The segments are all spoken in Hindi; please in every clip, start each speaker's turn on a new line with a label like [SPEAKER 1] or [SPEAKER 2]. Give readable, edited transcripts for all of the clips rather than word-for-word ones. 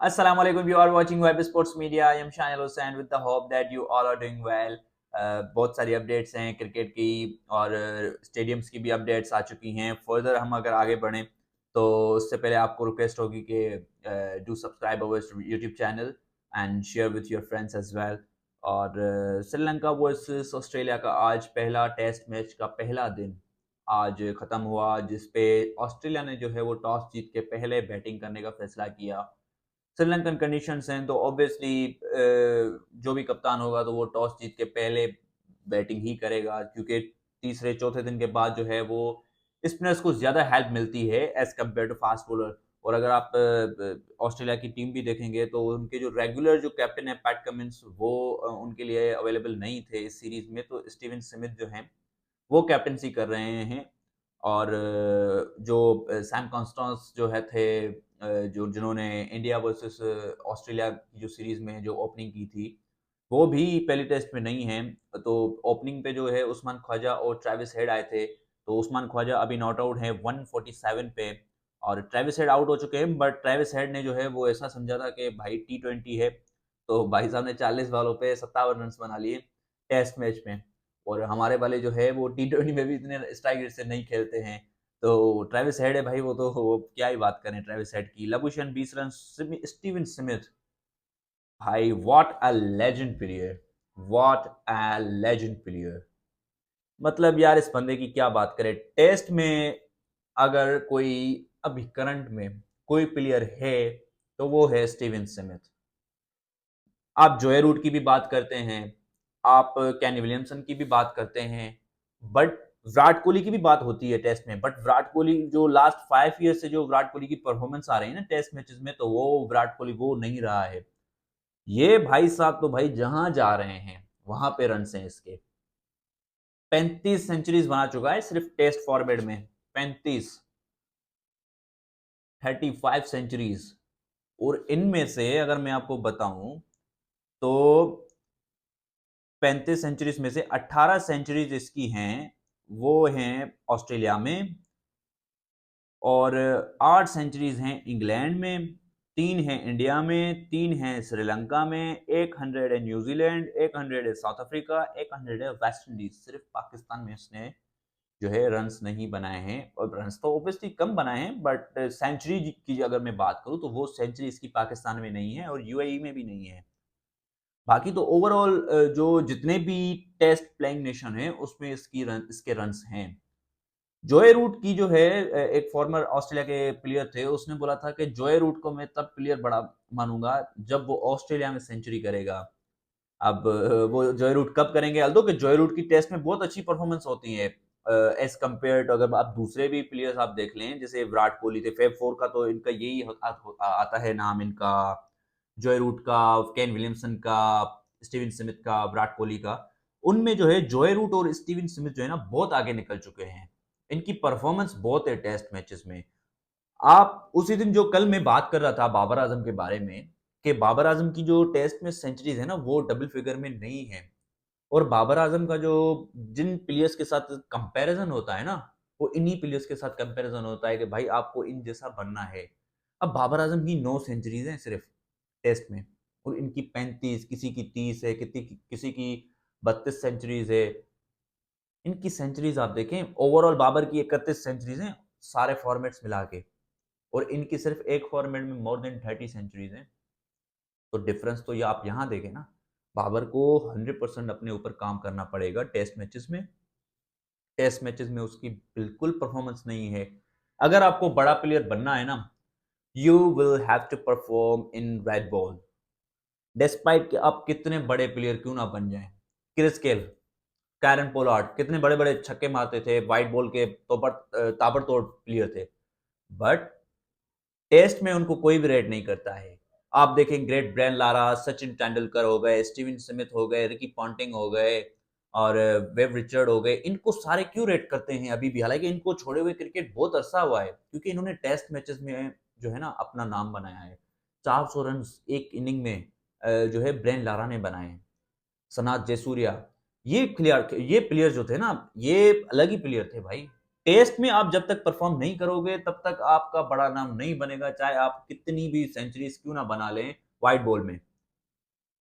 [SPEAKER 1] Assalamu alaikum. You are watching Web Sports Media. I am Shahil Hussain with the hope that you all are doing well. बहुत सारी अपडेट्स हैं क्रिकेट की और स्टेडियम्स की भी अपडेट्स आ चुकी हैं। फर्दर हम अगर आगे बढ़ें तो उससे पहले आपको रिक्वेस्ट होगी कि do subscribe our YouTube channel and share with your friends as well. और श्रीलंका वर्सेस ऑस्ट्रेलिया का आज पहला टेस्ट मैच का पहला दिन आज ख़त्म हुआ, जिस पे ऑस्ट्रेलिया ने जो है वो टॉस जीत के पहले बैटिंग करने का फैसला किया। श्रीलंकन कंडीशंस हैं तो ऑब्वियसली जो भी कप्तान होगा तो वो टॉस जीत के पहले बैटिंग ही करेगा, क्योंकि तीसरे चौथे दिन के बाद जो है वो स्पिनर्स को ज़्यादा हेल्प मिलती है as compare to fast bowler. और अगर आप ऑस्ट्रेलिया की टीम भी देखेंगे तो उनके जो रेगुलर जो कैप्टन है पैट कमिंस, वो उनके लिए अवेलेबल नहीं थे इस सीरीज में। तो स्टीवन स्मिथ जो हैं वो कैप्टनसी कर रहे हैं। और जो सैम कॉन्स्टेंस जो है थे, जो जिन्होंने इंडिया वर्सेस ऑस्ट्रेलिया की जो सीरीज में जो ओपनिंग की थी, वो भी पहले टेस्ट में नहीं हैं। तो ओपनिंग पे जो है उस्मान ख्वाजा और ट्रेविस हेड आए थे। तो उस्मान ख्वाजा अभी नॉट आउट है 147 पे और ट्रेविस हेड आउट हो चुके हैं। बट ट्रेविस हेड ने जो है वो ऐसा समझा था कि भाई T20 है, तो भाई साहब ने 40 बॉलों पे 57 रन बना लिए टेस्ट मैच में। और हमारे वाले जो है वो T20 में भी इतने स्ट्राइक रेट से नहीं खेलते हैं। तो ट्रेविस हेड है भाई, वो क्या ही बात करें ट्रेविस हेड की। लबुशेन 20 रन, स्टीवन स्मिथ भाई what a legend player, what a legend player. मतलब यार इस बंदे की क्या बात करें। टेस्ट में अगर कोई अभी करंट में कोई प्लेयर है तो वो है स्टीवन स्मिथ। आप जोए रूट की भी बात करते हैं, आप कैनी विलियमसन की भी बात करते हैं, बट विराट कोहली की भी बात होती है टेस्ट में। बट विराट कोहली जो लास्ट 5 ईयर से जो विराट कोहली की परफॉर्मेंस आ रही है ना टेस्ट मैचेस में, तो वो विराट कोहली वो नहीं रहा है। ये भाई साहब तो भाई जहां जा रहे हैं वहां पे रन हैं इसके। 35 सेंचुरीज बना चुका है सिर्फ टेस्ट फॉर्मेट में। 35, 35 सेंचुरीज। और इनमें से अगर मैं आपको बताऊं तो 35 सेंचुरीज में से 18 सेंचुरीज इसकी हैं वो हैं ऑस्ट्रेलिया में, और 8 सेंचुरीज हैं इंग्लैंड में, 3 हैं इंडिया में, 3 हैं श्रीलंका में, 100 है न्यूजीलैंड, 100 है साउथ अफ्रीका, 100 है वेस्ट इंडीज। सिर्फ पाकिस्तान में इसने जो है रन्स नहीं बनाए हैं। और रन्स तो ऑब्वियसली कम बनाए हैं, बट सेंचुरी की अगर मैं बात करूं तो वो सेंचुरी इसकी पाकिस्तान में नहीं है और यूएई में भी नहीं है। बाकी तो ओवरऑल जो जितने भी टेस्ट प्लेइंग नेशन है उसमें इसके रन्स हैं। जोए रूट की जो है एक फॉर्मर ऑस्ट्रेलिया के प्लेयर थे, उसने बोला था कि जोए रूट को मैं तब प्लेयर बड़ा मानूंगा जब वो ऑस्ट्रेलिया में सेंचुरी करेगा। अब वो जोए रूट कब करेंगे, अल्दो कि जोए रूट की टेस्ट में बहुत अच्छी परफॉर्मेंस होती है एज कम्पेयर टू अगर आप दूसरे भी प्लेयर्स आप देख लें, जैसे विराट कोहली थे। फेब 4 का तो इनका यही आता है नाम इनका, जोए रूट का, केन विलियमसन का, स्टीवन स्मिथ का, विराट कोहली का। उनमें जो है जोए रूट और स्टीवन स्मिथ जो है ना बहुत आगे निकल चुके हैं। इनकी परफॉर्मेंस बहुत है टेस्ट मैचेस में। आप उसी दिन जो कल मैं बात कर रहा था बाबर आजम के बारे में, कि बाबर आजम की जो टेस्ट में सेंचुरीज है ना वो डबल फिगर में नहीं है। और बाबर आजम का जो जिन प्लेयर्स के साथ कंपैरिजन होता है ना, वो इन्हीं प्लेयर्स के साथ कंपैरिजन होता है कि भाई आपको इन जैसा बनना है। अब बाबर आजम की 9 सेंचुरीज हैं सिर्फ टेस्ट में, और इनकी 35, किसी की 30 है, किसी की 32 सेंचुरीज है। इनकी सेंचुरीज आप देखें, ओवरऑल बाबर की 31 सेंचुरीज हैं सारे फॉर्मेट्स मिला के, और इनकी सिर्फ एक फॉर्मेट में मोर देन 30 सेंचुरीज हैं। तो डिफरेंस तो ये आप यहाँ देखें ना। बाबर को 100% अपने ऊपर काम करना पड़ेगा टेस्ट मैचेस में। टेस्ट मैचेस में उसकी बिल्कुल परफॉर्मेंस नहीं है। अगर आपको बड़ा प्लेयर बनना है ना, you will have to perform in red ball, despite कि आप कितने बड़े प्लेयर क्यों ना बन जाएं। क्रिस गेल, कैरन पोलार्ड कितने बड़े बड़े छक्के मारते थे, वाइट बॉल के ताबड़तोड़ प्लेयर थे, बट टेस्ट में उनको कोई भी रेट नहीं करता है। आप देखें great Brian Lara, Sachin Tendulkar हो गए, स्टीवन स्मिथ हो गए, रिकी पॉन्टिंग हो गए, और वेव रिचर्ड हो गए, इनको सारे क्यों रेट करते हैं अभी भी, हालांकि इनको छोड़े हुए क्रिकेट बहुत अरसा हुआ है, क्योंकि इन्होंने टेस्ट मैचेस में जो है ना अपना नाम बनाया है। 400 रन एक इनिंग में जो है ब्रेन लारा ने बनाए हैं। सनाथ जयसूर्या, ये प्लेयर जो थे ना, ये अलग ही प्लेयर थे भाई। टेस्ट में आप जब तक परफॉर्म नहीं करोगे तब तक आपका बड़ा नाम नहीं बनेगा, चाहे आप कितनी भी सेंचुरीज क्यों ना बना लें व्हाइट बॉल में।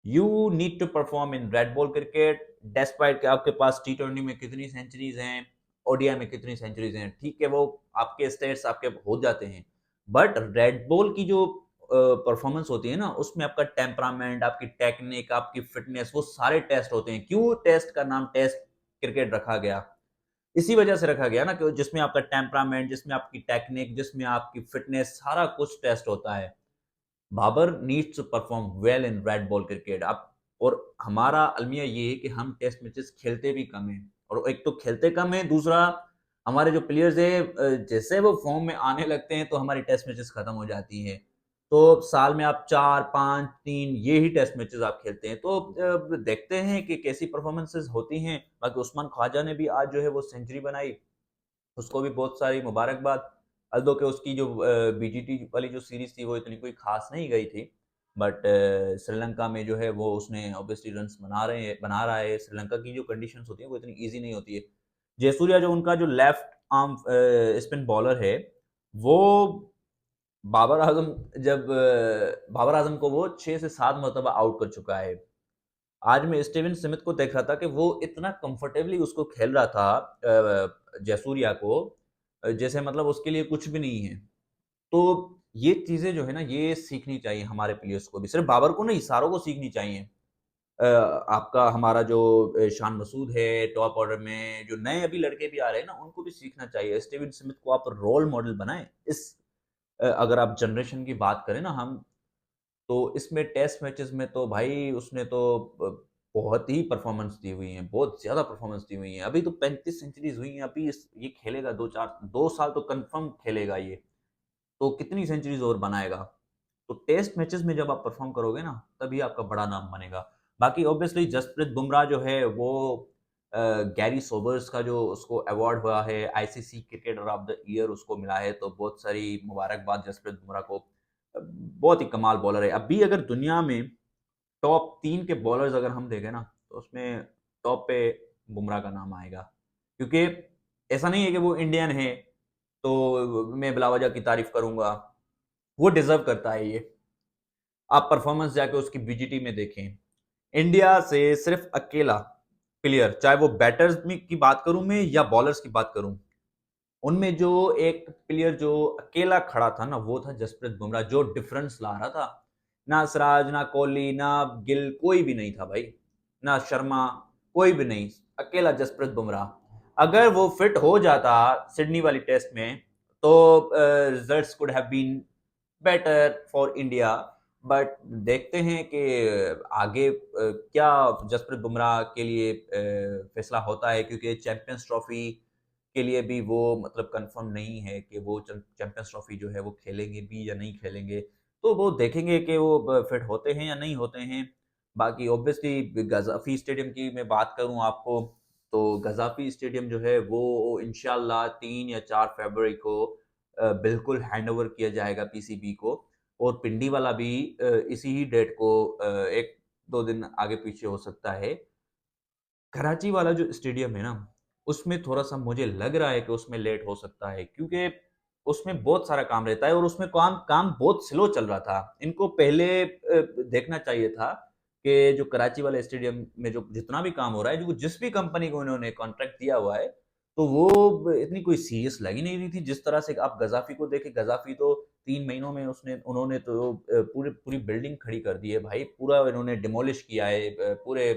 [SPEAKER 1] You need to perform in red ball cricket, despite के आपके पास टी20 में कितनी सेंचुरीज हैं, ओडीआई में कितनी सेंचुरीज हैं, ठीक है वो आपके स्टेट्स आपके हो जाते हैं, बट रेड बॉल की जो परफॉर्मेंस होती है ना, उसमें आपका टेम्परामेंट, आपकी टेक्निक, आपकी फिटनेस, वो सारे टेस्ट होते हैं। क्यों टेस्ट का नाम टेस्ट क्रिकेट रखा गया? इसी वजह से रखा गया ना, कि जिसमें आपका टेम्परामेंट, जिसमें आपकी टेक्निक, जिसमें आपकी फिटनेस, सारा कुछ टेस्ट होता है। Babar needs to perform well in red ball cricket. आप और हमारा अलमिया ये है कि हम टेस्ट मैचेस खेलते भी कम है, और एक तो खेलते कम है, दूसरा हमारे जो प्लेयर्स है जैसे वो फॉर्म में आने लगते हैं तो हमारी टेस्ट मैचेस खत्म हो जाती हैं। तो साल में आप 4 5 3 ये ही टेस्ट मैचेस आप खेलते हैं, तो देखते हैं कि कैसी परफॉर्मेंसेस होती हैं। बाकी उस्मान ख्वाजा ने भी आज जो है वो सेंचुरी बनाई, उसको भी बहुत सारी मुबारकबाद। अल्दो के उसकी जो बीजीटी वाली जो सीरीज थी वो इतनी कोई खास नहीं गई थी, बट श्रीलंका में जो है वो उसने ऑब्वियसली रन्स बना रहा है। श्रीलंका की जो कंडीशंस होती हैं वो इतनी इजी नहीं होती है। जयसूर्या जो उनका जो लेफ्ट आर्म स्पिन बॉलर है, वो बाबर आजम बाबर आजम को वो 6 से 7 मरतबा आउट कर चुका है। आज मैं स्टीवन स्मिथ को देख रहा था कि वो इतना कंफर्टेबली उसको खेल रहा था जयसूर्या को, जैसे मतलब उसके लिए कुछ भी नहीं है। तो ये चीजें जो है ना, ये सीखनी चाहिए हमारे प्लेयर्स को भी, सिर्फ बाबर को नहीं, सारों को सीखनी चाहिए। आपका हमारा जो शान मसूद है टॉप ऑर्डर में, जो नए अभी लड़के भी आ रहे हैं ना, उनको भी सीखना चाहिए। स्टीवन स्मिथ को आप रोल मॉडल बनाएं। इस अगर आप जनरेशन की बात करें ना हम, तो इसमें टेस्ट मैचेस में तो भाई उसने तो बहुत ही परफॉर्मेंस दी हुई है, बहुत ज़्यादा परफॉर्मेंस दी हुई है। अभी तो 35 सेंचुरीज हुई हैं, अभी ये खेलेगा 2 साल तो कंफर्म खेलेगा ये, तो कितनी सेंचुरीज और बनाएगा। तो टेस्ट मैचेस में जब आप परफॉर्म करोगे ना, तभी आपका बड़ा नाम बनेगा। बाकी ऑब्वियसली जसप्रीत बुमराह जो है वो गैरी सोबर्स का जो उसको अवार्ड हुआ है, ICC cricketer of the year उसको मिला है, तो बहुत सारी मुबारकबाद जसप्रीत बुमराह को। बहुत ही कमाल बॉलर है। अभी अगर दुनिया में टॉप 3 के बॉलर्स अगर हम देखें ना, तो उसमें टॉप पे बुमराह का नाम आएगा। क्योंकि ऐसा नहीं है कि वो इंडियन है तो मैं बिलावजा की तारीफ करूंगा, वो डिजर्व करता है ये। आप परफॉर्मेंस जाके उसकी बीजीटी में देखें, इंडिया से सिर्फ अकेला प्लेयर, चाहे वो बैटर्स की बात करूं मैं या बॉलर्स की बात करूं, उनमें जो एक प्लेयर जो अकेला खड़ा था ना, वो था जसप्रीत बुमराह, जो डिफरेंस ला रहा था। ना सिराज, ना कोहली, ना गिल, कोई भी नहीं था भाई, ना शर्मा, कोई भी नहीं, अकेला जसप्रीत बुमराह। अगर वो फिट हो जाता सिडनी वाली टेस्ट में, तो results could have been better for India. But देखते हैं कि आगे क्या जसप्रीत बुमराह के लिए फैसला होता है, क्योंकि चैंपियंस ट्रॉफी के लिए भी वो मतलब कंफर्म नहीं है कि वो चैंपियंस ट्रॉफी जो है वो खेलेंगे भी या नहीं खेलेंगे। तो वो देखेंगे कि वो फिट होते हैं या नहीं होते हैं। बाकी ऑब्वियसली गजाफी स्टेडियम की मैं बात करूं आपको, तो गजाफी स्टेडियम जो है वो इंशाल्लाह 3 या 4 फरवरी को बिल्कुल हैंड ओवर किया जाएगा पीसीबी को। और पिंडी वाला भी इसी ही डेट को 1 2 दिन आगे पीछे हो सकता है। कराची वाला जो स्टेडियम है ना, उसमें थोड़ा-सा मुझे लग रहा है कि उसमें लेट हो सकता है, क्योंकि उसमें बहुत सारा काम रहता है और उसमें काम काम बहुत स्लो चल रहा था। इनको पहले देखना चाहिए था कि जो कराची वाले स्टेडियम में जो जितना भी काम हो रहा है, जो जिस भी कंपनी को इन्होंने कॉन्ट्रैक्ट दिया हुआ है, तो वो इतनी कोई सीरियस लग ही नहीं रही थी। जिस तरह से आप गज़ाफ़ी को देखें, गज़ाफ़ी तो 3 महीनों में उन्होंने तो पूरी बिल्डिंग खड़ी कर दी है भाई, पूरा इन्होंने डिमोलिश किया है। पूरे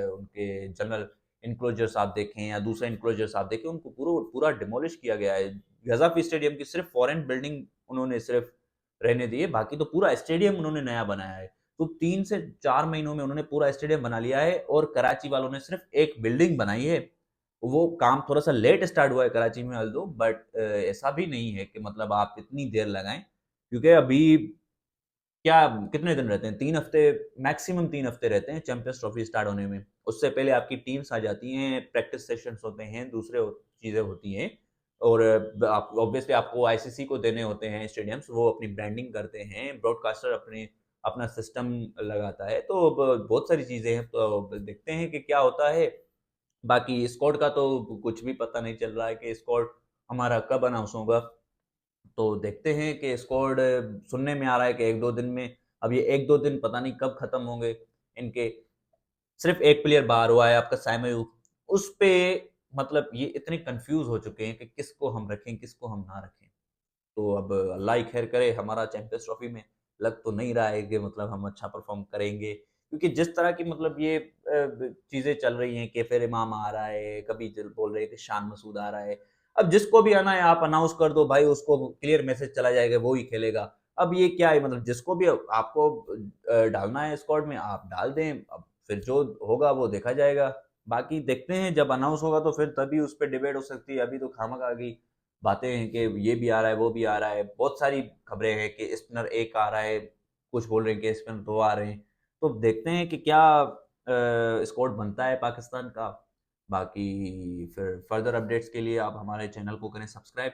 [SPEAKER 1] उनके जनरल इनक्लोजर्स आप देखें या दूसरे इनक्लोजर्स आप देखें, उनको पूरा डिमोलिश किया गया है। गज़ाफ़ी स्टेडियम की सिर्फ फॉरेन बिल्डिंग उन्होंने सिर्फ रहने दी है, बाकी तो पूरा स्टेडियम उन्होंने नया बनाया है। तो 3 से 4 महीनों में उन्होंने पूरा स्टेडियम बना लिया है, और कराची वालों ने सिर्फ एक बिल्डिंग बनाई है। वो काम थोड़ा-सा लेट स्टार्ट हुआ है कराची में ऑल्दो, बट ऐसा भी नहीं है कि मतलब आप इतनी देर लगाएँ, क्योंकि अभी क्या कितने दिन रहते हैं? 3 हफ्ते, मैक्सिमम 3 हफ्ते रहते हैं चैंपियंस ट्रॉफी स्टार्ट होने में। उससे पहले आपकी टीम्स आ जाती हैं, प्रैक्टिस सेशंस होते हैं, दूसरे चीज़ें होती हैं, और आप ऑब्वियसली आपको आईसीसी को देने होते हैं स्टेडियम्स, वो अपनी ब्रांडिंग करते हैं, ब्रॉडकास्टर अपना सिस्टम लगाता है, तो बहुत सारी चीज़ें हैं, तो देखते हैं कि क्या होता है। बाकी स्क्वाड का तो कुछ भी पता नहीं चल रहा है कि स्क्वाड हमारा कब अनाउंस होगा। तो देखते हैं कि स्क्वाड सुनने में आ रहा है कि 1-2 दिन में। अब ये 1-2 दिन पता नहीं कब खत्म होंगे इनके। सिर्फ एक प्लेयर बाहर हुआ है आपका साइमयू, उस पे मतलब ये इतने कंफ्यूज हो चुके हैं कि किसको हम रखें किसको हम ना रखें। तो अब अल्लाह ही खैर करे, हमारा चैंपियंस ट्रॉफी में लग तो नहीं रहा है कि मतलब हम अच्छा परफॉर्म करेंगे, क्योंकि जिस तरह की मतलब ये चीजें चल रही हैं कि फिर इमाम आ रहा है, कभी बोल रहे हैं कि शान मसूद आ रहा है। अब जिसको भी आना है आप अनाउंस कर दो भाई, उसको क्लियर मैसेज चला जाएगा, वो ही खेलेगा। अब ये क्या है, मतलब जिसको भी आपको डालना है स्क्वाड में आप डाल दें, अब फिर जो होगा वो देखा जाएगा। बाकी देखते हैं जब अनाउंस होगा तो फिर तभी उस पर डिबेट हो सकती है। अभी तो खामखा की बातें हैं कि ये भी आ रहा है वो भी आ रहा है, बहुत सारी खबरें हैं कि स्पिनर एक आ रहा है, कुछ बोल रहे हैं कि स्पिनर दो आ रहे हैं। तो देखते हैं कि क्या स्क्वाड बनता है पाकिस्तान का। बाकी फिर फर्दर अपडेट्स के लिए आप हमारे चैनल को करें सब्सक्राइब।